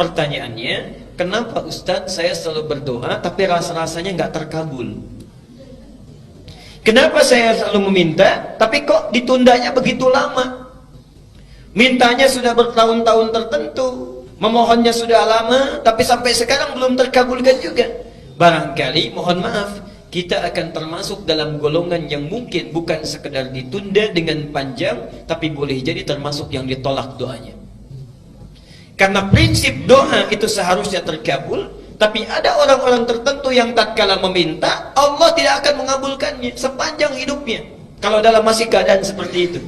Pertanyaannya, kenapa Ustadz saya selalu berdoa tapi rasa-rasanya nggak terkabul? Kenapa saya selalu meminta tapi kok ditundanya begitu lama? Mintanya sudah bertahun-tahun tertentu, memohonnya sudah lama, tapi sampai sekarang belum terkabulkan juga. Barangkali, mohon maaf, kita akan termasuk dalam golongan yang mungkin bukan sekedar ditunda dengan panjang, tapi boleh jadi termasuk yang ditolak doanya. Karena prinsip doa itu seharusnya terkabul, tapi ada orang-orang tertentu yang tatkala meminta, Allah tidak akan mengabulkannya sepanjang hidupnya, kalau dalam masih keadaan seperti itu.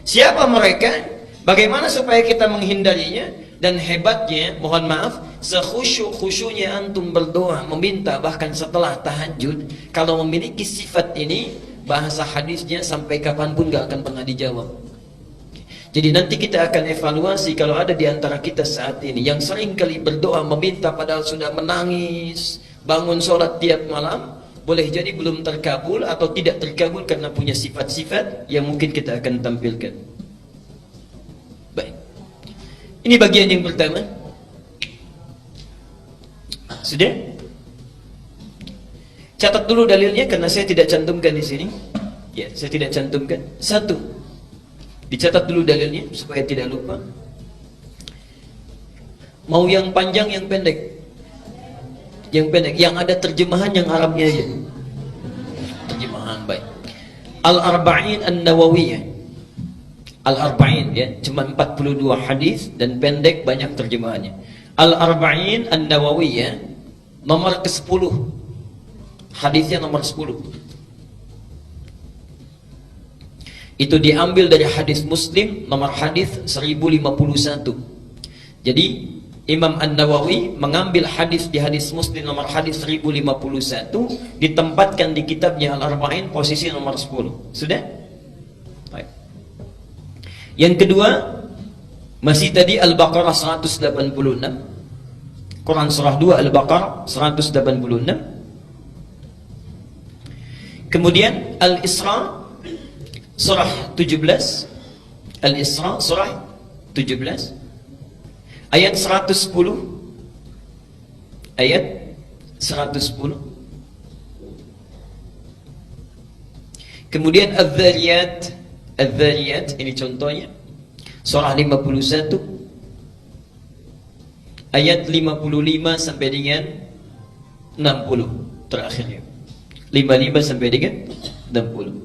Siapa mereka? Bagaimana supaya kita menghindarinya? Dan hebatnya, mohon maaf, sekhusyuk-khusyuknya antum berdoa, meminta bahkan setelah tahajud, kalau memiliki sifat ini, bahasa hadisnya sampai kapanpun gak akan pernah dijawab. Jadi nanti kita akan evaluasi kalau ada di antara kita saat ini yang sering kali berdoa meminta padahal sudah menangis, bangun sholat tiap malam, boleh jadi belum terkabul atau tidak terkabul karena punya sifat-sifat yang mungkin kita akan tampilkan. Baik. Ini bagian yang pertama. Sudah? Catat dulu dalilnya karena saya tidak cantumkan di sini. Ya, saya tidak cantumkan. Satu, dicatat dulu dalilnya supaya tidak lupa. Mau yang panjang, yang pendek? Yang pendek, yang ada terjemahan yang Arabnya aja. Terjemahan, baik. Al-Arba'in An-Nawawiyah. Al-Arba'in, ya, cuma 42 hadis dan pendek, banyak terjemahannya. Al-Arba'in An-Nawawiyah nomor ke-10. Hadisnya nomor 10. Itu diambil dari hadis Muslim nomor hadis 1051. Jadi Imam An-Nawawi mengambil hadis di hadis Muslim nomor hadis 1051, ditempatkan di kitabnya Al-Arba'in posisi nomor 10. Sudah? Baik. Yang kedua, masih tadi Al-Baqarah 186. Quran surah 2 Al-Baqarah 186. Kemudian Al-Isra surah 17. Al-Isra surah 17 ayat 110. Ayat 110. Kemudian Adz-Dzariyat. Adz-Dzariyat ini contohnya surah 51 ayat 55 sampai dengan 60 terakhirnya. 55 sampai dengan 60.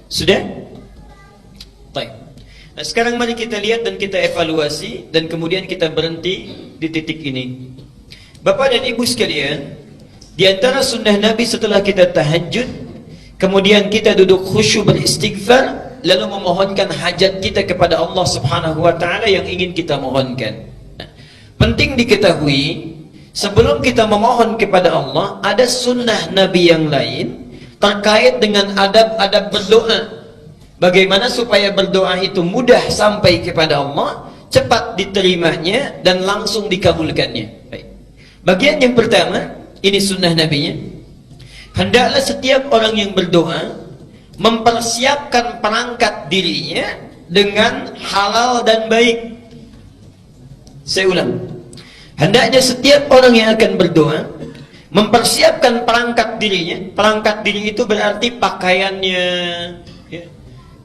Sudah? Baik. Nah, sekarang mari kita lihat dan kita evaluasi dan kemudian kita berhenti di titik ini. Bapak dan Ibu sekalian, di antara sunnah Nabi setelah kita tahajud, kemudian kita duduk khusyuk beristighfar, lalu memohonkan hajat kita kepada Allah Subhanahu wa taala yang ingin kita mohonkan. Nah, penting diketahui, sebelum kita memohon kepada Allah, ada sunnah Nabi yang lain terkait dengan adab-adab berdoa. Bagaimana supaya berdoa itu mudah sampai kepada Allah, cepat diterimanya dan langsung dikabulkannya. Baik. Bagian yang pertama, ini sunnah Nabi-nya. Hendaklah setiap orang yang berdoa mempersiapkan perangkat dirinya dengan halal dan baik. Saya ulang. Hendaknya setiap orang yang akan berdoa mempersiapkan perangkat dirinya. Perangkat diri itu berarti pakaiannya, ya.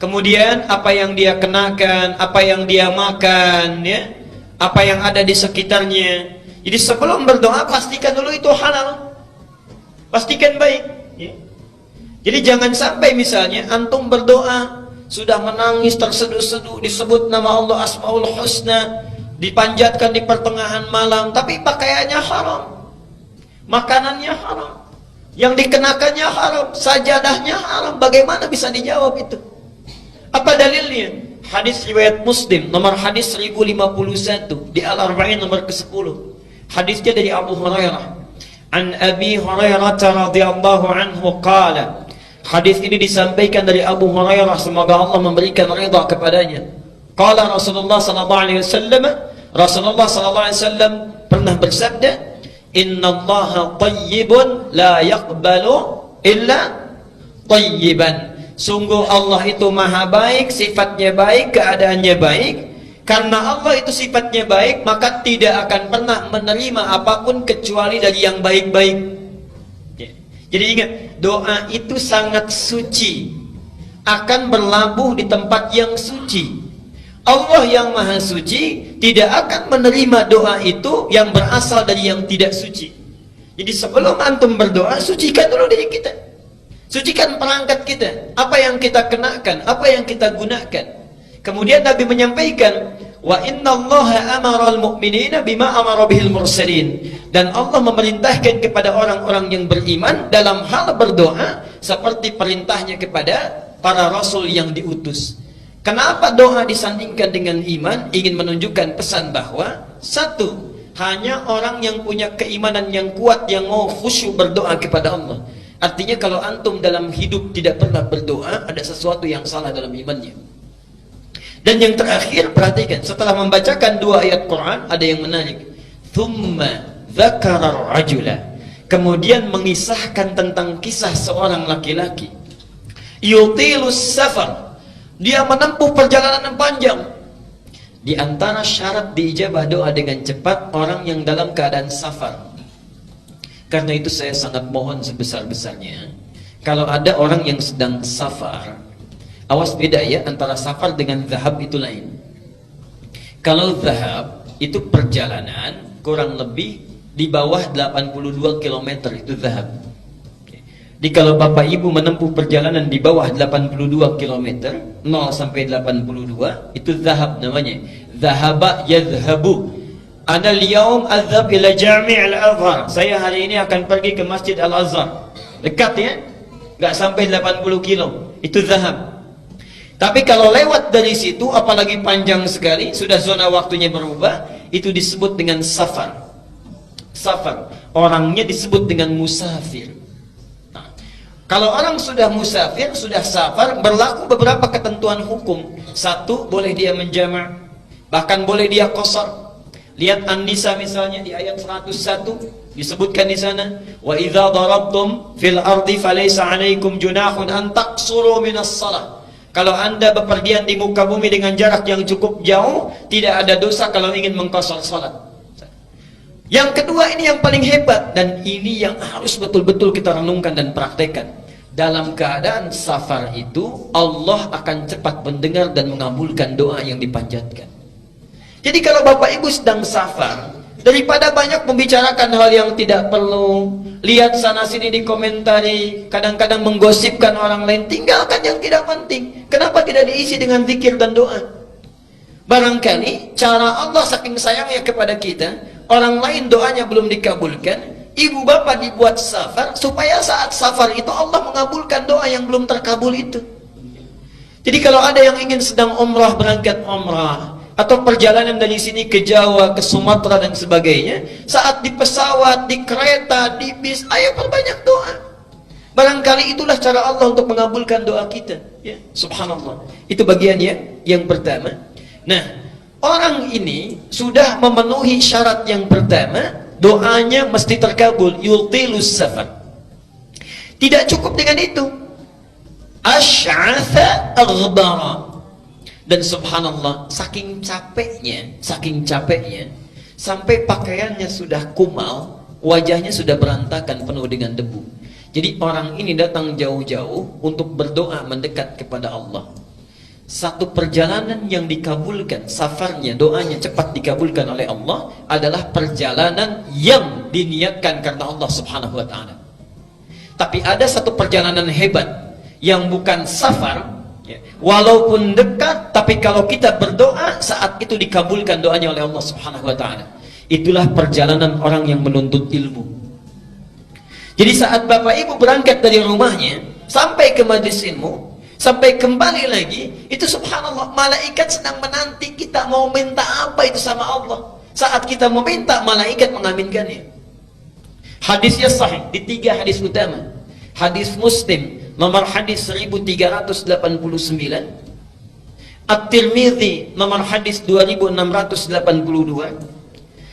Kemudian apa yang dia kenakan, apa yang dia makan, ya, apa yang ada di sekitarnya. Jadi sebelum berdoa pastikan dulu itu halal, pastikan baik, ya. Jadi jangan sampai misalnya antum berdoa sudah menangis terseduh-seduh, disebut nama Allah Asmaul Husna, dipanjatkan di pertengahan malam, tapi pakaiannya haram, makanannya haram, yang dikenakannya haram, sajadahnya haram. Bagaimana bisa dijawab itu? Apa dalilnya? Hadis riwayat Muslim nomor hadis 1051 di Al-Arba'in nomor ke-10. Hadisnya dari Abu Hurairah. An Abi Hurairah radhiyallahu anhu qala. Hadis ini disampaikan dari Abu Hurairah, semoga Allah memberikan ridha kepadanya. Qala Rasulullah sallallahu alaihi wasallam, Rasulullah sallallahu alaihi wasallam pernah bersabda, "Innallaha thayyibun la yaqbalu illa thayyiban." Sungguh Allah itu maha baik, sifatnya baik, keadaannya baik. Karena Allah itu sifatnya baik, maka tidak akan pernah menerima apapun kecuali dari yang baik-baik. Jadi ingat, doa itu sangat suci, akan berlabuh di tempat yang suci. Allah yang maha suci tidak akan menerima doa itu yang berasal dari yang tidak suci. Jadi sebelum antum berdoa, sucikan dulu diri kita, sucikan perangkat kita, apa yang kita kenakan, apa yang kita gunakan. Kemudian Nabi menyampaikan, wa innallaha amara al-mu'minina bima amara bihil mursalin, dan Allah memerintahkan kepada orang-orang yang beriman dalam hal berdoa seperti perintahnya kepada para rasul yang diutus. Kenapa doa disandingkan dengan iman? Ingin menunjukkan pesan bahwa satu, hanya orang yang punya keimanan yang kuat yang mau khusyuk berdoa kepada Allah. Artinya kalau antum dalam hidup tidak pernah berdoa, ada sesuatu yang salah dalam imannya. Dan yang terakhir, perhatikan, setelah membacakan 2 ayat Quran, ada yang menarik. Thumma dzakara rajula, kemudian mengisahkan tentang kisah seorang laki-laki yutilus safar, dia menempuh perjalanan yang panjang. Di antara syarat diijabah doa dengan cepat, orang yang dalam keadaan safar. Karena itu saya sangat mohon sebesar-besarnya, kalau ada orang yang sedang safar, awas beda ya, antara safar dengan zahab itu lain. Kalau zahab itu perjalanan kurang lebih di bawah 82 km, itu zahab. Jadi kalau Bapak Ibu menempuh perjalanan di bawah 82 km, 0 sampai 82, itu zahab namanya. Zahaba yadhhabu. Ana al-yawm adhhab ila Jami' al-Azhar. Saya hari ini akan pergi ke Masjid Al-Azhar. Dekat ya? Enggak sampai 80 kilo. Itu zahab. Tapi kalau lewat dari situ, apalagi panjang sekali, sudah zona waktunya berubah, itu disebut dengan safar. Safar. Orangnya disebut dengan musafir. Kalau orang sudah musafir, sudah safar, berlaku beberapa ketentuan hukum. Satu, boleh dia menjamak, bahkan boleh dia qasar. Lihat An-Nisa misalnya di ayat 101, disebutkan di sana, wa idza darabtum fil ardi falaysa 'alaikum junahun an taqsuru minas shalah. Kalau Anda bepergian di muka bumi dengan jarak yang cukup jauh, tidak ada dosa kalau ingin mengqasar salat. Yang kedua, ini yang paling hebat, dan ini yang harus betul-betul kita renungkan dan praktekkan. Dalam keadaan safar itu, Allah akan cepat mendengar dan mengabulkan doa yang dipanjatkan. Jadi kalau Bapak Ibu sedang safar, daripada banyak membicarakan hal yang tidak perlu, lihat sana sini dikomentari, kadang-kadang menggosipkan orang lain, tinggalkan yang tidak penting. Kenapa tidak diisi dengan zikir dan doa? Barangkali cara Allah saking sayangnya kepada kita, orang lain doanya belum dikabulkan, ibu bapak dibuat safar supaya saat safar itu Allah mengabulkan doa yang belum terkabul itu. Jadi kalau ada yang ingin sedang umrah, berangkat umrah, atau perjalanan dari sini ke Jawa, ke Sumatera dan sebagainya, saat di pesawat, di kereta, di bis, ayo perbanyak doa. Barangkali itulah cara Allah untuk mengabulkan doa kita, ya. Subhanallah. Itu bagiannya yang pertama. Nah, orang ini sudah memenuhi syarat yang pertama, doanya mesti terkabul, yutilus safar. Tidak cukup dengan itu, asy'atha aghbara. Dan subhanallah, saking capeknya, sampai pakaiannya sudah kumal, wajahnya sudah berantakan, penuh dengan debu. Jadi orang ini datang jauh-jauh untuk berdoa mendekat kepada Allah. Satu perjalanan yang dikabulkan, safarnya, doanya cepat dikabulkan oleh Allah, adalah perjalanan yang diniatkan karena Allah subhanahu wa ta'ala. Tapi ada satu perjalanan hebat yang bukan safar, walaupun dekat, tapi kalau kita berdoa, saat itu dikabulkan doanya oleh Allah subhanahu wa ta'ala. Itulah perjalanan orang yang menuntut ilmu. Jadi saat Bapak Ibu berangkat dari rumahnya sampai ke majelis ilmu, sampai kembali lagi, itu subhanallah, malaikat sedang menanti kita mau minta apa itu sama Allah. Saat kita meminta, malaikat mengaminkannya. Hadisnya sahih di 3 hadis utama. Hadis Muslim nomor hadis 1389, At-Tirmidzi nomor hadis 2682,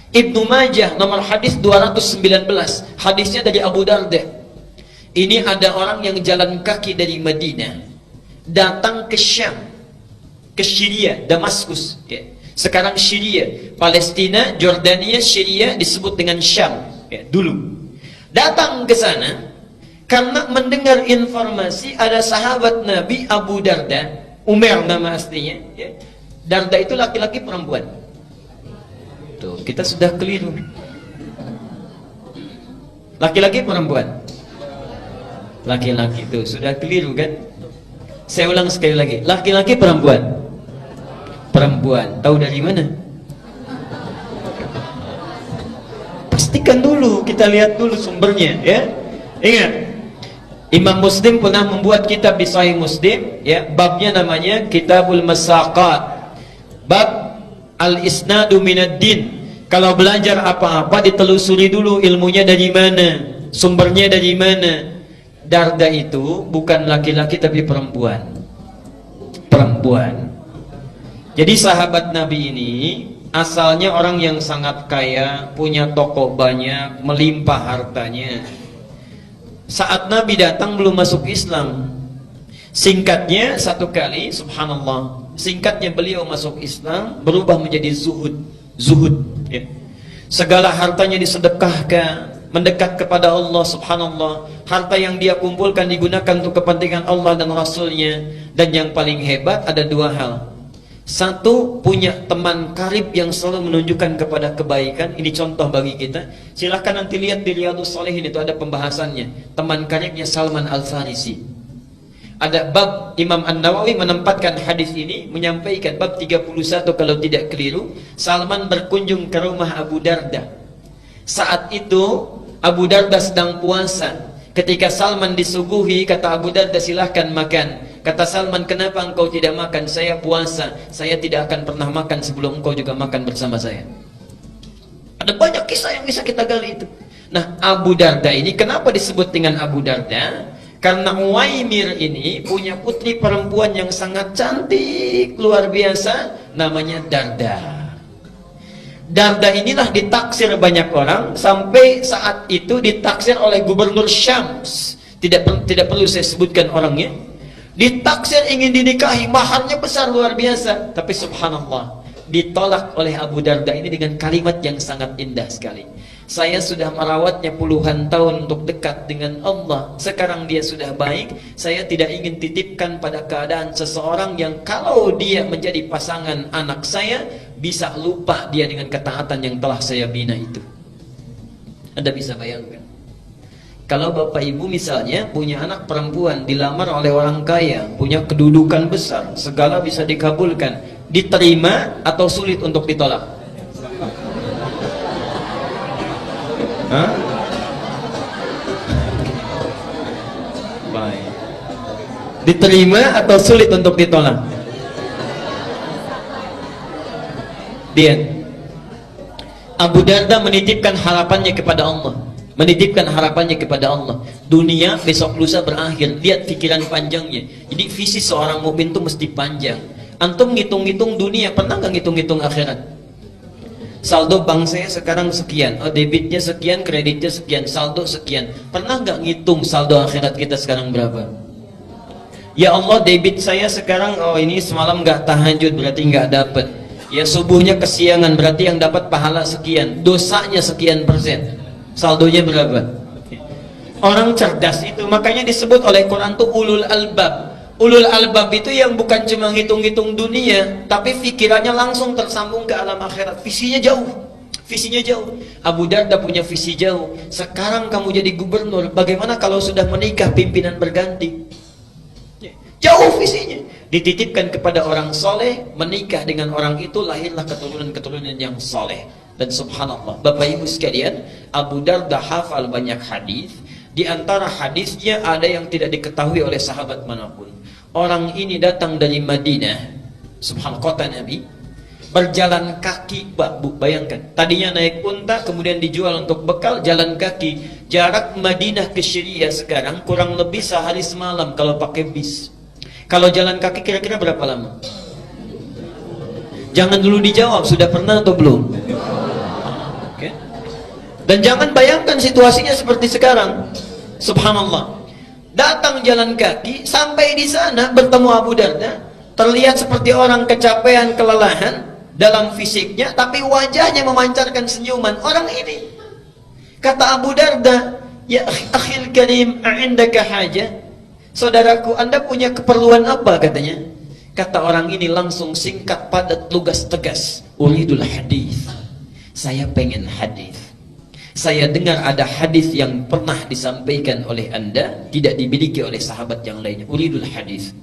Ibnu Majah nomor hadis 219. Hadisnya dari Abu Darda. Ini ada orang yang jalan kaki dari Madinah datang ke Syam, ke Syria, Damaskus, ya. Sekarang Syria, Palestina, Jordania, Syria disebut dengan Syam ya, dulu. Datang ke sana karena mendengar informasi ada sahabat Nabi Abu Darda, Umar nama aslinya ya. Darda itu laki-laki perempuan. Tuh, kita sudah keliru. Laki-laki perempuan. Laki-laki tuh sudah keliru kan? Saya ulang sekali lagi. Laki-laki perempuan. Perempuan. Tahu dari mana? Pastikan dulu, kita lihat dulu sumbernya ya. Ingat, Imam Muslim pernah membuat kitab di Sahih Muslim ya, babnya namanya Kitabul Masaqat. Bab al-isnadu minad din. Kalau belajar apa-apa ditelusuri dulu ilmunya dari mana, sumbernya dari mana. Darda itu bukan laki-laki tapi perempuan. Perempuan. Jadi sahabat Nabi ini asalnya orang yang sangat kaya, punya toko banyak, melimpah hartanya. Saat Nabi datang belum masuk Islam. Singkatnya satu kali, subhanallah, singkatnya beliau masuk Islam berubah menjadi zuhud ya. Segala hartanya disedekahkan, mendekat kepada Allah, subhanallah. Harta yang dia kumpulkan digunakan untuk kepentingan Allah dan Rasulnya. Dan yang paling hebat ada dua hal. Satu, punya teman karib yang selalu menunjukkan kepada kebaikan. Ini contoh bagi kita. Silahkan nanti lihat di Riyadhus Shalihin, itu ada pembahasannya. Teman karibnya Salman Al-Farisi. Ada bab, Imam An-Nawawi menempatkan hadis ini, menyampaikan bab 31 kalau tidak keliru. Salman berkunjung ke rumah Abu Darda. Saat itu Abu Darda sedang puasa. Ketika Salman disuguhi, kata Abu Darda, silahkan makan. Kata Salman, kenapa engkau tidak makan? Saya puasa, saya tidak akan pernah makan sebelum engkau juga makan bersama saya. Ada banyak kisah yang bisa kita gali itu. Nah, Abu Darda ini kenapa disebut dengan Abu Darda? Karena Uwaimir ini punya putri perempuan yang sangat cantik, luar biasa, namanya Darda. Darda inilah ditaksir banyak orang, sampai saat itu ditaksir oleh gubernur Syams. Tidak perlu saya sebutkan orangnya. Ditaksir ingin dinikahi, maharnya besar luar biasa, tapi subhanallah ditolak oleh Abu Darda ini dengan kalimat yang sangat indah sekali. Saya sudah merawatnya puluhan tahun untuk dekat dengan Allah. Sekarang dia sudah baik. Saya tidak ingin titipkan pada keadaan seseorang yang kalau dia menjadi pasangan anak saya, bisa lupa dia dengan ketaatan yang telah saya bina itu. Anda bisa bayangkan, kalau bapak ibu misalnya punya anak perempuan, dilamar oleh orang kaya, punya kedudukan besar, segala bisa dikabulkan, diterima atau sulit untuk ditolak? Hah? Baik. Diterima atau sulit untuk ditolak? Dia Abu Darda menitipkan harapannya kepada Allah. Menitipkan harapannya kepada Allah. Dunia besok lusa berakhir. Lihat pikiran panjangnya. Jadi visi seorang mukmin itu mesti panjang. Antum ngitung-ngitung dunia, pernah nggak ngitung-ngitung akhirat? Saldo bank saya sekarang sekian, oh debitnya sekian, kreditnya sekian, saldo sekian. Pernah nggak ngitung saldo akhirat kita sekarang berapa? Ya Allah, debit saya sekarang, oh ini semalam nggak tahajud, berarti nggak dapat. Ya subuhnya kesiangan, berarti yang dapat pahala sekian. Dosanya sekian persen. Saldonya berapa? Orang cerdas itu, makanya disebut oleh Quran tuh ulul albab. Ulul albab itu yang bukan cuma ngitung-ngitung dunia, tapi pikirannya langsung tersambung ke alam akhirat. Visinya jauh. Visinya jauh. Abu Darda punya visi jauh. Sekarang kamu jadi gubernur, bagaimana kalau sudah menikah pimpinan berganti? Jauh visinya. Dititipkan kepada orang soleh, menikah dengan orang itu, lahirlah keturunan-keturunan yang soleh. Dan subhanallah, Bapak Ibu sekalian, Abu Darda hafal banyak hadis. Di antara hadisnya ada yang tidak diketahui oleh sahabat manapun. Orang ini datang dari Madinah, subhanallah, kota Nabi, berjalan kaki. Bayangkan, tadinya naik unta, kemudian dijual untuk bekal, jalan kaki. Jarak Madinah ke Syria sekarang kurang lebih sehari semalam kalau pakai bis. Kalau jalan kaki kira-kira berapa lama? Jangan dulu dijawab, sudah pernah atau belum? Okay. Dan jangan bayangkan situasinya seperti sekarang. Subhanallah, datang jalan kaki, sampai di sana bertemu Abu Darda, terlihat seperti orang kecapean, kelelahan. dalam fisiknya, tapi wajahnya memancarkan senyuman. Orang ini, kata Abu Darda, ya akhil karim, a'indaka haja? Saudaraku, Anda punya keperluan apa katanya? Kata orang ini langsung singkat, padat, lugas, tegas. Uridul hadis. Saya pengen hadis. Saya dengar ada hadis yang pernah disampaikan oleh Anda, tidak dimiliki oleh sahabat yang lainnya. Uridul hadis.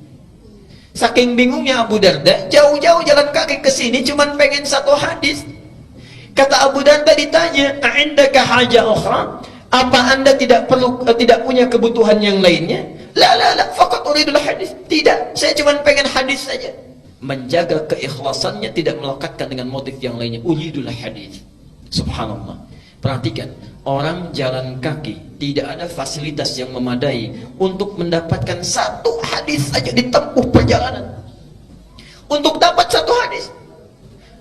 Saking bingungnya Abu Darda, jauh-jauh jalan kaki ke sini cuman pengen satu hadis. Kata Abu Darda ditanya, "A'indaka haja ukhra?" Apa Anda tidak punya kebutuhan yang lainnya? La, faqat uridul hadis. Tidak, saya cuman pengen hadis saja. Menjaga keikhlasannya, tidak melekatkan dengan motif yang lainnya. Uridul hadis. Subhanallah. Perhatikan, orang jalan kaki tidak ada fasilitas yang memadai untuk mendapatkan satu hadis saja ditempuh perjalanan. Untuk dapat satu hadis,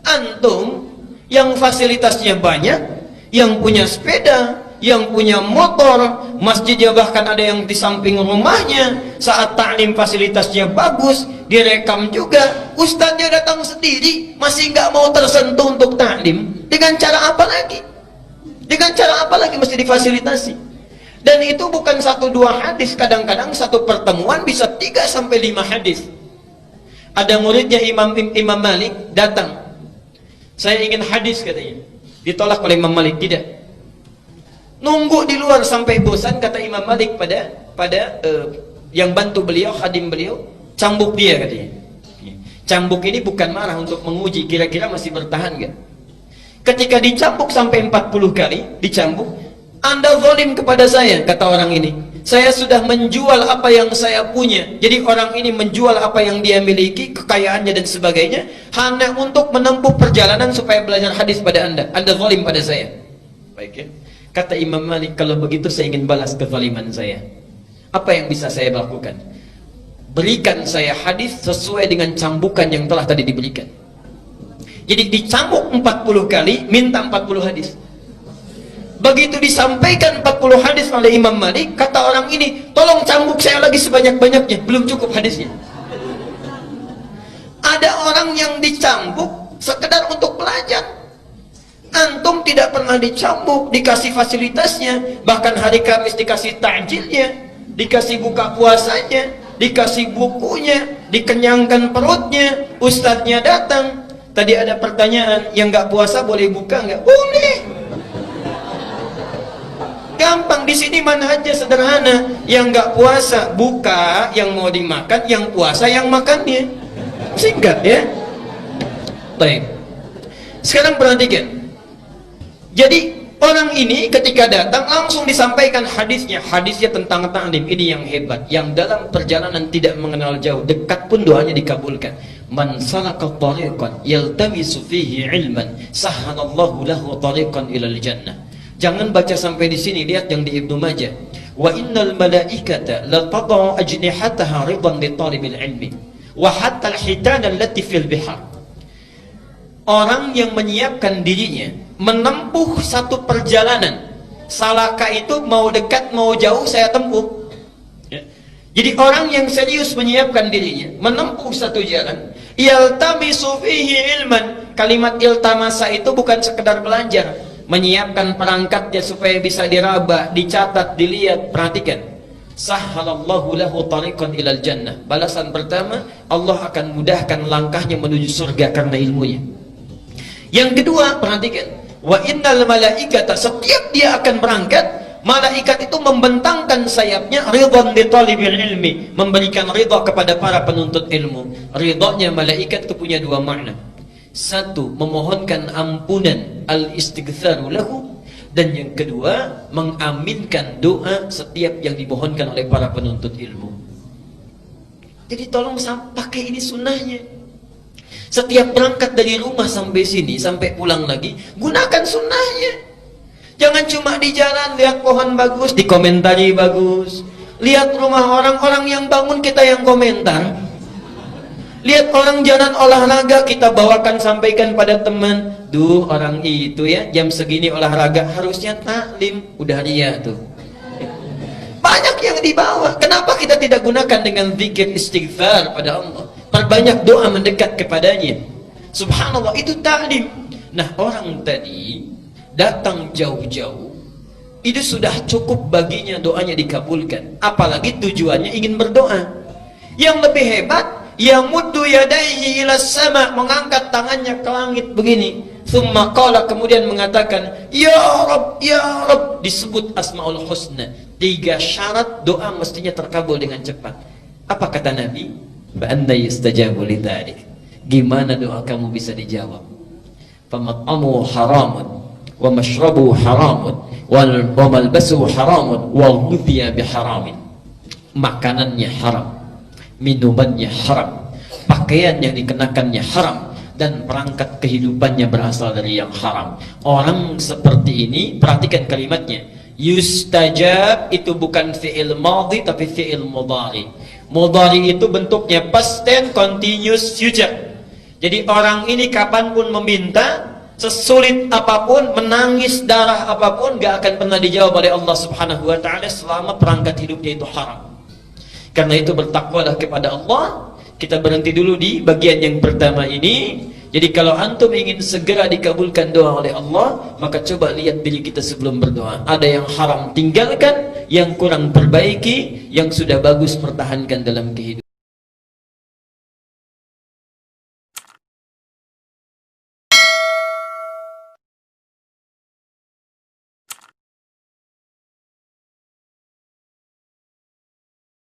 antum yang fasilitasnya banyak, yang punya sepeda, yang punya motor, masjidnya bahkan ada yang di samping rumahnya, saat ta'lim fasilitasnya bagus, direkam juga, ustadznya datang sendiri, masih nggak mau tersentuh untuk ta'lim. Dengan cara apa lagi? Dengan cara apa lagi mesti difasilitasi? Dan itu bukan 1-2 hadis, kadang-kadang satu pertemuan bisa 3-5 hadis. Ada muridnya Imam Malik datang, saya ingin hadis katanya. Ditolak oleh Imam Malik, tidak. Nunggu di luar sampai bosan, kata Imam Malik pada yang bantu beliau, khadim beliau, cambuk dia katanya. Cambuk ini bukan marah, untuk menguji kira-kira masih bertahan gak. Ketika dicambuk sampai 40 kali, dicambuk, Anda zalim kepada saya, kata orang ini. Saya sudah menjual apa yang saya punya. Jadi orang ini menjual apa yang dia miliki, kekayaannya dan sebagainya, hanya untuk menempuh perjalanan supaya belajar hadis pada Anda. Anda zalim pada saya. Baik ya. Kata Imam Malik, kalau begitu saya ingin balas kezaliman saya. Apa yang bisa saya lakukan? Berikan saya hadis sesuai dengan cambukan yang telah tadi diberikan. Jadi dicambuk 40 kali, minta 40 hadis. Begitu disampaikan 40 hadis oleh Imam Malik, kata orang ini, tolong cambuk saya lagi sebanyak-banyaknya, belum cukup hadisnya. Ada orang yang dicambuk sekedar untuk belajar. Antum tidak pernah dicambuk, dikasih fasilitasnya, bahkan hari Kamis dikasih takjilnya, dikasih buka puasanya, dikasih bukunya, dikenyangkan perutnya, ustadznya datang. Tadi ada pertanyaan, yang nggak puasa boleh buka nggak? Boleh. Gampang, di sini manhajnya sederhana. Yang nggak puasa buka, yang mau dimakan, yang puasa yang makannya. Singkat ya. Baik. Sekarang perhatikan. Jadi orang ini ketika datang langsung disampaikan hadisnya. Hadisnya tentang ta'lim. Ini yang hebat. Yang dalam perjalanan tidak mengenal jauh, dekat pun doanya dikabulkan. Man salaka tariqan yaltamisu fihi ilman sahhalallahu lahu tariqan ilal jannah. Jangan baca sampai di sini, lihat yang di Ibnu Majah. Wa innal malaikata la tad'u ajnihataha ridan li talibil ilmi wa hatta al-hitana allati fil bihar. Orang yang menyiapkan dirinya menempuh satu perjalanan, salaka itu mau dekat mau jauh saya tempuh. Jadi orang yang serius menyiapkan dirinya menempuh satu jalan, yaltamisu fihi ilman. Kalimat iltamasa itu bukan sekedar belajar, menyiapkan perangkatnya supaya bisa diraba, dicatat, dilihat. Perhatikan, sahhalallahu lahu tariqan ilal jannah. Balasan pertama, Allah akan mudahkan langkahnya menuju surga karena ilmunya. Yang kedua, perhatikan, wa innal malaikata, setiap dia akan berangkat, malaikat itu membentangkan sayapnya, ridhan li talibil ilmi, memberikan ridha kepada para penuntut ilmu. Ridhanya malaikat itu punya 2 makna. Satu, memohonkan ampunan, al-istighfaru lahu. Dan yang kedua, mengaminkan doa setiap yang dimohonkan oleh para penuntut ilmu. Jadi tolong pakai ini sunnahnya. Setiap berangkat dari rumah sampai sini, sampai pulang lagi, gunakan sunnahnya. Jangan cuma di jalan lihat pohon bagus, dikomentari bagus. Lihat rumah orang-orang yang bangun, kita yang komentar. Lihat orang jalan olahraga, kita bawakan, sampaikan pada teman. Duh, orang itu ya jam segini olahraga, harusnya taklim. Udah dia tuh. Banyak yang dibawa. Kenapa kita tidak gunakan dengan zikir istighfar pada Allah? Perbanyak doa mendekat kepadanya. Subhanallah, itu taklim. Nah, orang tadi datang jauh-jauh, itu sudah cukup baginya doanya dikabulkan. Apalagi tujuannya ingin berdoa. Yang lebih hebat, yamuddu yadayhi ila sama, mengangkat tangannya ke langit begini. Thumma qala, kemudian mengatakan, ya Rabb, ya Rabb, disebut Asmaul Husna. 3 syarat doa mestinya terkabul dengan cepat. Apa kata Nabi? Fa anna yustajabu lidzalik. Gimana doa kamu bisa dijawab? Famat'amu haramun wa mashrabu haramun wa malbasu haramun wa ghudhiya biharamin. Makanannya haram, minumannya haram, pakaian yang dikenakannya haram, dan perangkat kehidupannya berasal dari yang haram. Orang seperti ini, perhatikan kalimatnya, yustajab itu bukan fi'il madhi tapi fi'il mudhari. Mudhari itu bentuknya past tense continuous future. Jadi orang ini kapanpun meminta, sesulit apapun, menangis darah apapun, gak akan pernah dijawab oleh Allah Subhanahu wa ta'ala selama perangkat hidupnya itu haram. Karena itu bertakwalah kepada Allah. Kita berhenti dulu di bagian yang pertama ini. Jadi kalau antum ingin segera dikabulkan doa oleh Allah, maka coba lihat diri kita sebelum berdoa. Ada yang haram tinggalkan, yang kurang perbaiki, yang sudah bagus pertahankan dalam kehidupan.